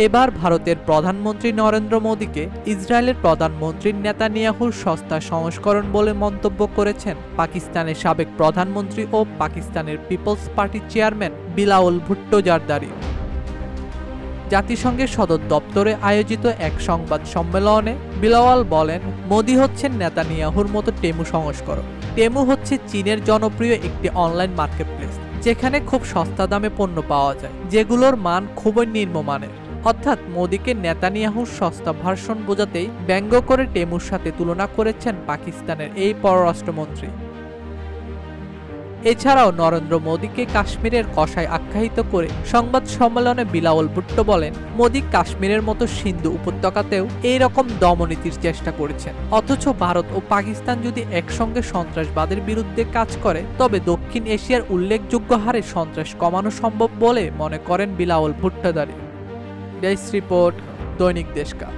এবার ভারতের প্রধানমন্ত্রী নরেন্দ্র মোদীকে ইসরায়েলের প্রধানমন্ত্রী নেতানিয়াহুর সস্তা সংস্করণ বলে মন্তব্য করেছেন পাকিস্তানের সাবেক প্রধানমন্ত্রী ও পাকিস্তানের পিপলস পার্টির চেয়ারম্যান বিলাওয়াল ভুট্টো জারদারি। জাতিসংঘের সদর দপ্তরে আয়োজিত এক সংবাদ সম্মেলনে বিলাওয়াল বলেন, মোদি হচ্ছেন নেতানিয়াহুর মতো টেমু সংস্করণ। টেমু হচ্ছে চীনের জনপ্রিয় একটি অনলাইন মার্কেটপ্লেস, যেখানে খুব সস্তা দামে পণ্য পাওয়া যায়, যেগুলোর মান খুবই নিম্নমানের। অর্থাৎ মোদিকে নেতানিয়াহুর সস্তা ভার্সন বোঝাতেই ব্যঙ্গ করে টেমুর সাথে তুলনা করেছেন পাকিস্তানের এই পররাষ্ট্রমন্ত্রী। এছাড়াও নরেন্দ্র মোদীকে কাশ্মীরের কসাই আখ্যায়িত করে সংবাদ সম্মেলনে বিলাওয়াল ভুট্টো বলেন, মোদী কাশ্মীরের মতো সিন্ধু উপত্যকাতেও এই রকম দমনীতির চেষ্টা করেছেন। অথচ ভারত ও পাকিস্তান যদি একসঙ্গে সন্ত্রাসবাদের বিরুদ্ধে কাজ করে, তবে দক্ষিণ এশিয়ার উল্লেখযোগ্য হারে সন্ত্রাস কমানো সম্ভব বলে মনে করেন বিলাওয়াল ভুট্টোদারি। ডেস্ক রিপোর্ট, দৈনিক দেশকা।